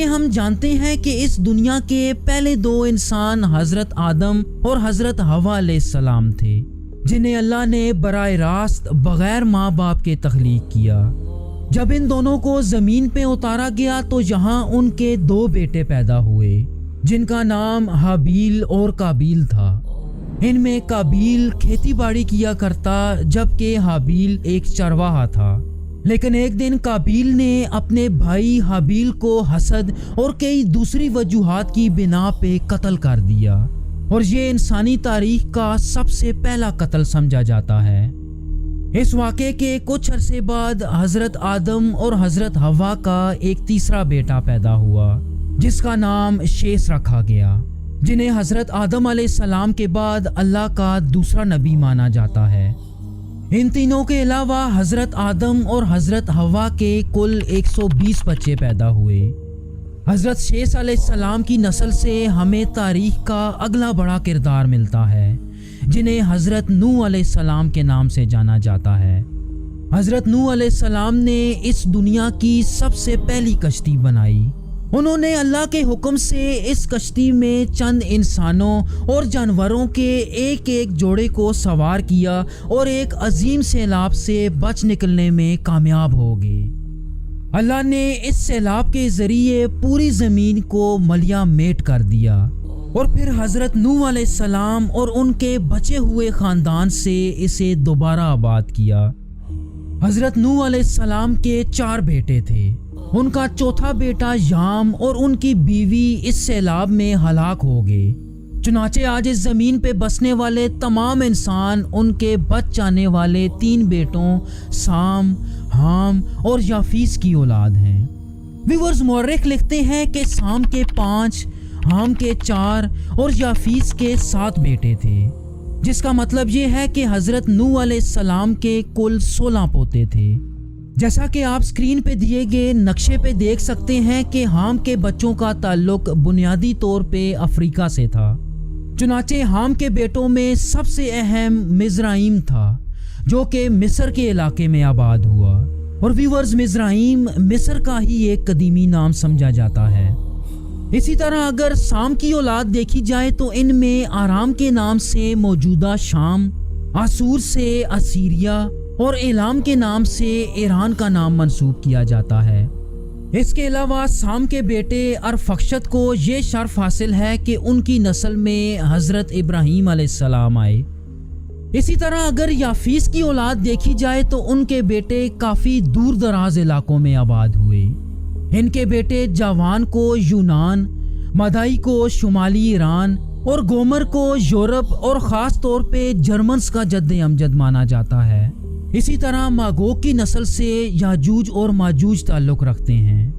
ہم جانتے ہیں کہ اس دنیا کے پہلے دو انسان حضرت آدم اور حضرت حوا علیہ السلام تھے، جنہیں اللہ نے براہ راست بغیر ماں باپ کے تخلیق کیا۔ جب ان دونوں کو زمین پہ اتارا گیا تو یہاں ان کے دو بیٹے پیدا ہوئے، جن کا نام حابیل اور قابیل تھا۔ ان میں قابیل کھیتی باڑی کیا کرتا جبکہ حابیل ایک چرواہا تھا، لیکن ایک دن قابیل نے اپنے بھائی حابیل کو حسد اور کئی دوسری وجوہات کی بنا پہ قتل کر دیا، اور یہ انسانی تاریخ کا سب سے پہلا قتل سمجھا جاتا ہے۔ اس واقعے کے کچھ عرصے بعد حضرت آدم اور حضرت حوا کا ایک تیسرا بیٹا پیدا ہوا، جس کا نام شیث رکھا گیا، جنہیں حضرت آدم علیہ السلام کے بعد اللہ کا دوسرا نبی مانا جاتا ہے۔ ان تینوں کے علاوہ حضرت آدم اور حضرت حوا کے کل 120 بچے پیدا ہوئے۔ حضرت شیث علیہ السلام کی نسل سے ہمیں تاریخ کا اگلا بڑا کردار ملتا ہے، جنہیں حضرت نوح علیہ السلام کے نام سے جانا جاتا ہے۔ حضرت نوح علیہ السلام نے اس دنیا کی سب سے پہلی کشتی بنائی۔ انہوں نے اللہ کے حکم سے اس کشتی میں چند انسانوں اور جانوروں کے ایک ایک جوڑے کو سوار کیا اور ایک عظیم سیلاب سے بچ نکلنے میں کامیاب ہو گئے۔ اللہ نے اس سیلاب کے ذریعے پوری زمین کو ملیا میٹ کر دیا، اور پھر حضرت نوح علیہ السلام اور ان کے بچے ہوئے خاندان سے اسے دوبارہ آباد کیا۔ حضرت نوح علیہ السلام کے 4 بیٹے تھے۔ ان کا چوتھا بیٹا یام اور ان کی بیوی اس سیلاب میں ہلاک ہو گئے۔ چنانچہ آج اس زمین پہ بسنے والے تمام انسان ان کے بچ جانے والے 3 بیٹوں سام، حام اور یافیس کی اولاد ہیں۔ ویورز، مورخ لکھتے ہیں کہ سام کے 5، حام کے 4 اور یافیس کے 7 بیٹے تھے، جس کا مطلب یہ ہے کہ حضرت نوح علیہ السلام کے کل 16 پوتے تھے۔ جیسا کہ آپ سکرین پہ دیے گئے نقشے پہ دیکھ سکتے ہیں کہ حام کے بچوں کا تعلق بنیادی طور پہ افریقہ سے تھا۔ چنانچہ حام کے بیٹوں میں سب سے اہم مزرائیم تھا، جو کہ مصر کے علاقے میں آباد ہوا، اور ویورز، مزرائیم مصر کا ہی ایک قدیمی نام سمجھا جاتا ہے۔ اسی طرح اگر سام کی اولاد دیکھی جائے تو ان میں آرام کے نام سے موجودہ شام، آسور سے اسیریا اور ایلام کے نام سے ایران کا نام منسوب کیا جاتا ہے۔ اس کے علاوہ سام کے بیٹے ارفخشد کو یہ شرف حاصل ہے کہ ان کی نسل میں حضرت ابراہیم علیہ السلام آئے۔ اسی طرح اگر یافیس کی اولاد دیکھی جائے تو ان کے بیٹے کافی دور دراز علاقوں میں آباد ہوئے۔ ان کے بیٹے جاوان کو یونان، مدائی کو شمالی ایران اور گومر کو یورپ اور خاص طور پہ جرمنز کا جد امجد مانا جاتا ہے۔ اسی طرح ماگوگ کی نسل سے یاجوج اور ماجوج تعلق رکھتے ہیں۔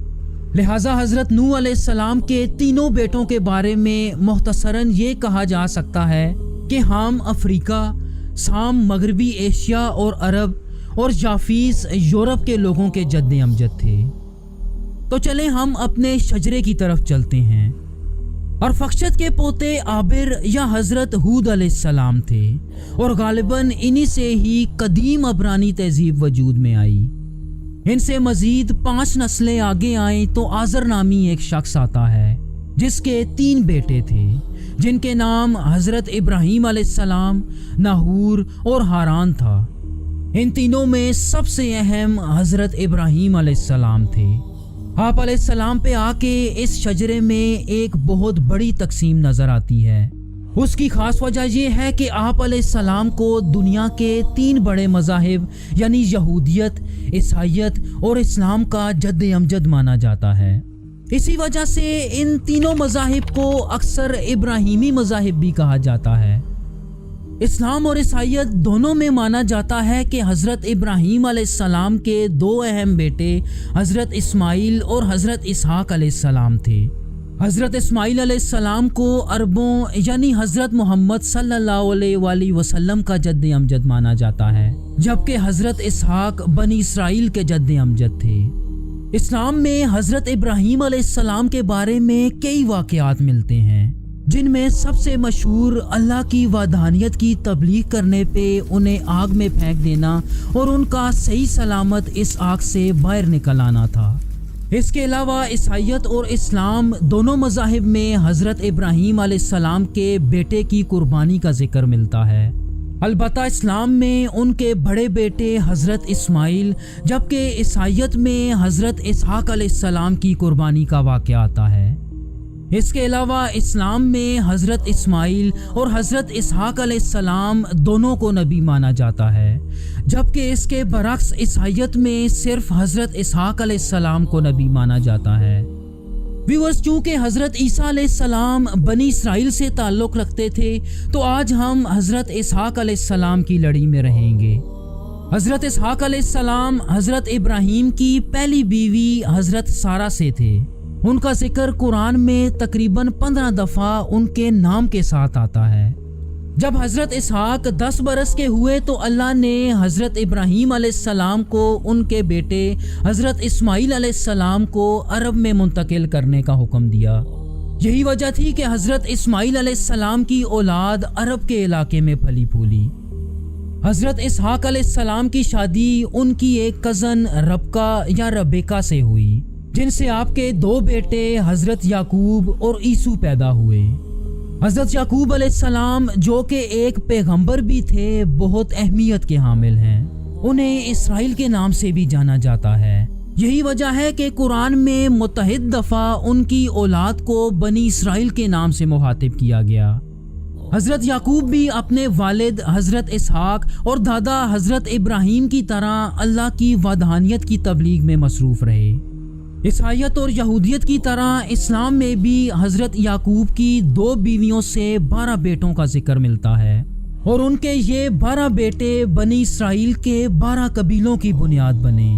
لہٰذا حضرت نوح علیہ السلام کے تینوں بیٹوں کے بارے میں مختصراً یہ کہا جا سکتا ہے کہ حام افریقہ، سام مغربی ایشیا اور عرب، اور یافیس یورپ کے لوگوں کے جد امجد تھے۔ تو چلیں ہم اپنے شجرے کی طرف چلتے ہیں۔ ارفخشد کے پوتے عابر یا حضرت ہود علیہ السلام تھے، اور غالباً انہی سے ہی قدیم عبرانی تہذیب وجود میں آئی۔ ان سے مزید 5 نسلیں آگے آئیں تو آزر نامی ایک شخص آتا ہے، جس کے 3 بیٹے تھے، جن کے نام حضرت ابراہیم علیہ السلام، ناہور اور ہاران تھا۔ ان تینوں میں سب سے اہم حضرت ابراہیم علیہ السلام تھے۔ آپ علیہ السلام پہ آ کے اس شجرے میں ایک بہت بڑی تقسیم نظر آتی ہے۔ اس کی خاص وجہ یہ ہے کہ آپ علیہ السلام کو دنیا کے 3 بڑے مذاہب یعنی یہودیت، عیسائیت اور اسلام کا جد امجد مانا جاتا ہے۔ اسی وجہ سے ان تینوں مذاہب کو اکثر ابراہیمی مذاہب بھی کہا جاتا ہے۔ اسلام اور عیسائیت دونوں میں مانا جاتا ہے کہ حضرت ابراہیم علیہ السلام کے 2 اہم بیٹے حضرت اسماعیل اور حضرت اسحاق علیہ السلام تھے۔ حضرت اسماعیل علیہ السلام کو عربوں یعنی حضرت محمد صلی اللہ علیہ وآلہ وسلم کا جد امجد مانا جاتا ہے، جبکہ حضرت اسحاق بنی اسرائیل کے جد امجد تھے۔ اسلام میں حضرت ابراہیم علیہ السلام کے بارے میں کئی واقعات ملتے ہیں، جن میں سب سے مشہور اللہ کی وحدانیت کی تبلیغ کرنے پہ انہیں آگ میں پھینک دینا اور ان کا صحیح سلامت اس آگ سے باہر نکل آنا تھا۔ اس کے علاوہ عیسائیت اور اسلام دونوں مذاہب میں حضرت ابراہیم علیہ السلام کے بیٹے کی قربانی کا ذکر ملتا ہے۔ البتہ اسلام میں ان کے بڑے بیٹے حضرت اسماعیل، جبکہ عیسائیت میں حضرت اسحاق علیہ السلام کی قربانی کا واقعہ آتا ہے۔ اس کے علاوہ اسلام میں حضرت اسماعیل اور حضرت اسحاق علیہ السلام دونوں کو نبی مانا جاتا ہے، جبکہ اس کے برعکس عیسائیت میں صرف حضرت اسحاق علیہ السلام کو نبی مانا جاتا ہے۔ ویورز، چونکہ حضرت عیسیٰ علیہ السلام بنی اسرائیل سے تعلق رکھتے تھے تو آج ہم حضرت اسحاق علیہ السلام کی لڑی میں رہیں گے۔ حضرت اسحاق علیہ السلام حضرت ابراہیم کی پہلی بیوی حضرت سارہ سے تھے۔ ان کا ذکر قرآن میں تقریباً 15 دفعہ ان کے نام کے ساتھ آتا ہے۔ جب حضرت اسحاق 10 برس کے ہوئے تو اللہ نے حضرت ابراہیم علیہ السلام کو ان کے بیٹے حضرت اسماعیل علیہ السلام کو عرب میں منتقل کرنے کا حکم دیا۔ یہی وجہ تھی کہ حضرت اسماعیل علیہ السلام کی اولاد عرب کے علاقے میں پھلی پھولی۔ حضرت اسحاق علیہ السلام کی شادی ان کی ایک کزن ربکہ یا ربیکہ سے ہوئی، جن سے آپ کے 2 بیٹے حضرت یعقوب اور عیسو پیدا ہوئے۔ حضرت یعقوب علیہ السلام جو کہ ایک پیغمبر بھی تھے، بہت اہمیت کے حامل ہیں۔ انہیں اسرائیل کے نام سے بھی جانا جاتا ہے۔ یہی وجہ ہے کہ قرآن میں متعدد دفعہ ان کی اولاد کو بنی اسرائیل کے نام سے مخاطب کیا گیا۔ حضرت یعقوب بھی اپنے والد حضرت اسحاق اور دادا حضرت ابراہیم کی طرح اللہ کی وحدانیت کی تبلیغ میں مصروف رہے۔ عیسائیت اور یہودیت کی طرح اسلام میں بھی حضرت یعقوب کی 2 بیویوں سے 12 بیٹوں کا ذکر ملتا ہے، اور ان کے یہ 12 بیٹے بنی اسرائیل کے 12 قبیلوں کی بنیاد بنے۔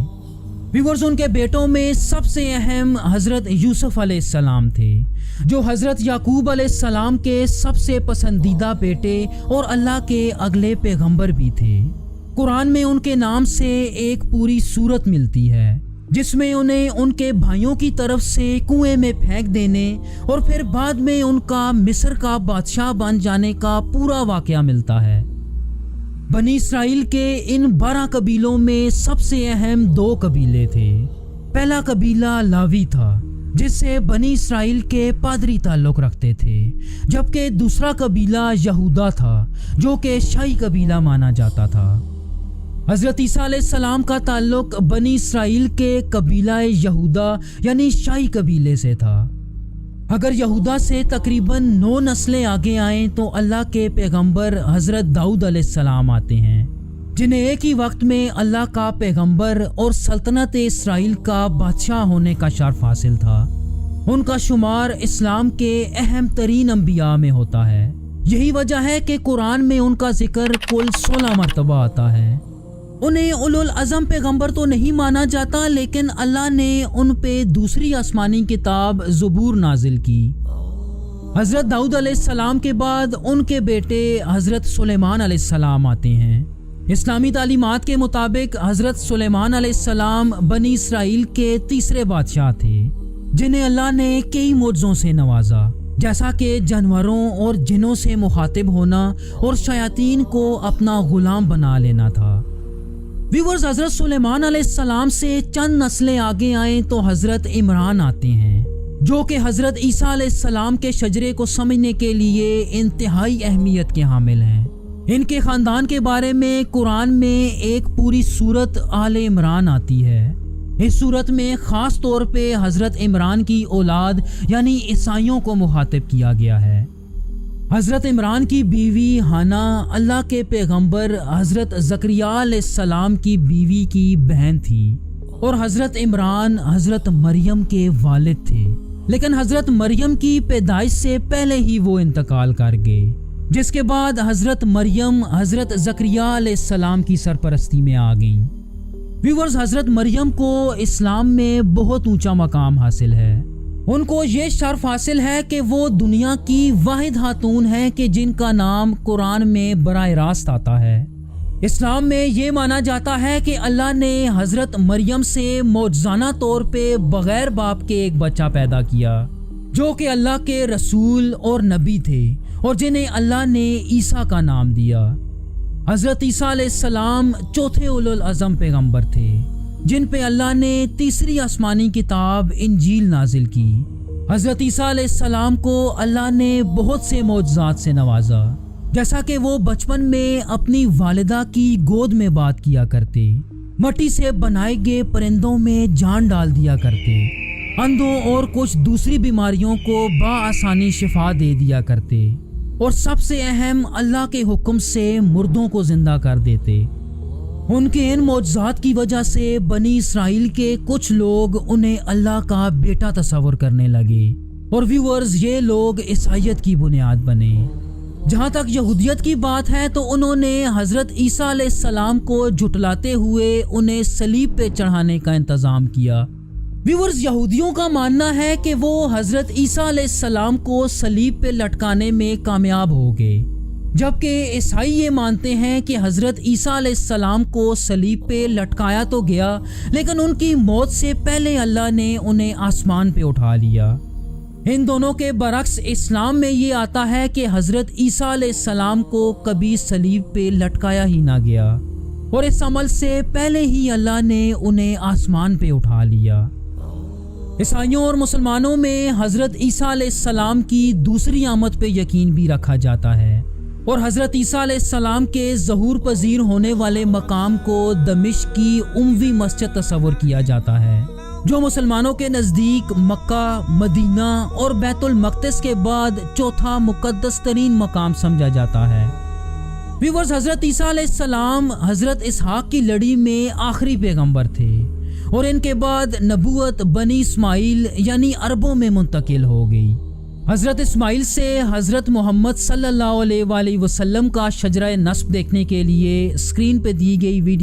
ویورز، ان کے بیٹوں میں سب سے اہم حضرت یوسف علیہ السلام تھے، جو حضرت یعقوب علیہ السلام کے سب سے پسندیدہ بیٹے اور اللہ کے اگلے پیغمبر بھی تھے۔ قرآن میں ان کے نام سے ایک پوری سورت ملتی ہے، جس میں انہیں ان کے بھائیوں کی طرف سے کنویں میں پھینک دینے اور پھر بعد میں ان کا مصر کا بادشاہ بن جانے کا پورا واقعہ ملتا ہے۔ بنی اسرائیل کے ان 12 قبیلوں میں سب سے اہم 2 قبیلے تھے۔ پہلا قبیلہ لاوی تھا، جس سے بنی اسرائیل کے پادری تعلق رکھتے تھے، جبکہ دوسرا قبیلہ یہودا تھا، جو کہ شاہی قبیلہ مانا جاتا تھا۔ حضرت عیسیٰ علیہ السلام کا تعلق بنی اسرائیل کے قبیلہ یہودا یعنی شاہی قبیلے سے تھا۔ اگر یہودا سے تقریباً 9 نسلیں آگے آئیں تو اللہ کے پیغمبر حضرت داؤد علیہ السلام آتے ہیں، جنہیں ایک ہی وقت میں اللہ کا پیغمبر اور سلطنت اسرائیل کا بادشاہ ہونے کا شرف حاصل تھا۔ ان کا شمار اسلام کے اہم ترین انبیاء میں ہوتا ہے۔ یہی وجہ ہے کہ قرآن میں ان کا ذکر کل 16 مرتبہ آتا ہے۔ انہیں اولو العزم پیغمبر تو نہیں مانا جاتا، لیکن اللہ نے ان پہ دوسری آسمانی کتاب زبور نازل کی۔ حضرت داؤد علیہ السلام کے بعد ان کے بیٹے حضرت سلیمان علیہ السلام آتے ہیں۔ اسلامی تعلیمات کے مطابق حضرت سلیمان علیہ السلام بنی اسرائیل کے تیسرے بادشاہ تھے، جنہیں اللہ نے کئی معجزوں سے نوازا، جیسا کہ جانوروں اور جنوں سے مخاطب ہونا اور شیاطین کو اپنا غلام بنا لینا تھا۔ ویورز، حضرت سلیمان علیہ السلام سے چند نسلیں آگے آئیں تو حضرت عمران آتے ہیں، جو کہ حضرت عیسیٰ علیہ السلام کے شجرے کو سمجھنے کے لیے انتہائی اہمیت کے حامل ہیں۔ ان کے خاندان کے بارے میں قرآن میں ایک پوری سورت آل عمران آتی ہے۔ اس سورت میں خاص طور پہ حضرت عمران کی اولاد یعنی عیسائیوں کو مخاطب کیا گیا ہے۔ حضرت عمران کی بیوی ہانا اللہ کے پیغمبر حضرت زکریا علیہ السلام کی بیوی کی بہن تھی، اور حضرت عمران حضرت مریم کے والد تھے، لیکن حضرت مریم کی پیدائش سے پہلے ہی وہ انتقال کر گئے، جس کے بعد حضرت مریم حضرت زکریا علیہ السلام کی سرپرستی میں آ گئیں۔ ویورز، حضرت مریم کو اسلام میں بہت اونچا مقام حاصل ہے۔ ان کو یہ شرف حاصل ہے کہ وہ دنیا کی واحد خاتون ہیں کہ جن کا نام قرآن میں براہ راست آتا ہے۔ اسلام میں یہ مانا جاتا ہے کہ اللہ نے حضرت مریم سے معجزانہ طور پہ بغیر باپ کے ایک بچہ پیدا کیا، جو کہ اللہ کے رسول اور نبی تھے، اور جنہیں اللہ نے عیسیٰ کا نام دیا۔ حضرت عیسیٰ علیہ السلام چوتھے اولو العزم پیغمبر تھے۔ جن پہ اللہ نے تیسری آسمانی کتاب انجیل نازل کی۔ حضرت عیسیٰ علیہ السلام کو اللہ نے بہت سے معجزات سے نوازا، جیسا کہ وہ بچپن میں اپنی والدہ کی گود میں بات کیا کرتے، مٹی سے بنائے گئے پرندوں میں جان ڈال دیا کرتے، اندھوں اور کچھ دوسری بیماریوں کو بآسانی شفا دے دیا کرتے، اور سب سے اہم اللہ کے حکم سے مردوں کو زندہ کر دیتے۔ ان کے ان معجزات کی وجہ سے بنی اسرائیل کے کچھ لوگ انہیں اللہ کا بیٹا تصور کرنے لگے، اور ویورز یہ لوگ عیسائیت کی بنیاد بنے۔ جہاں تک یہودیت کی بات ہے تو انہوں نے حضرت عیسیٰ علیہ السلام کو جھٹلاتے ہوئے انہیں صلیب پہ چڑھانے کا انتظام کیا۔ ویورز، یہودیوں کا ماننا ہے کہ وہ حضرت عیسیٰ علیہ السلام کو صلیب پہ لٹکانے میں کامیاب ہو گئے، جبکہ عیسائی یہ مانتے ہیں کہ حضرت عیسیٰ علیہ السلام کو صلیب پہ لٹکایا تو گیا، لیکن ان کی موت سے پہلے اللہ نے انہیں آسمان پہ اٹھا لیا۔ ان دونوں کے برعکس اسلام میں یہ آتا ہے کہ حضرت عیسیٰ علیہ السلام کو کبھی صلیب پہ لٹکایا ہی نہ گیا، اور اس عمل سے پہلے ہی اللہ نے انہیں آسمان پہ اٹھا لیا۔ عیسائیوں اور مسلمانوں میں حضرت عیسیٰ علیہ السلام کی دوسری آمد پہ یقین بھی رکھا جاتا ہے، اور حضرت عیسیٰ علیہ السلام کے ظہور پذیر ہونے والے مقام کو دمشق کی اموی مسجد تصور کیا جاتا ہے، جو مسلمانوں کے نزدیک مکہ، مدینہ اور بیت المقدس کے بعد چوتھا مقدس ترین مقام سمجھا جاتا ہے۔ ویورز، حضرت عیسیٰ علیہ السلام حضرت اسحاق کی لڑی میں آخری پیغمبر تھے، اور ان کے بعد نبوت بنی اسماعیل یعنی عربوں میں منتقل ہو گئی۔ حضرت اسماعیل سے حضرت محمد صلی اللہ علیہ وآلہ وسلم کا شجرہ نسب دیکھنے کے لیے اسکرین پہ دی گئی ویڈیو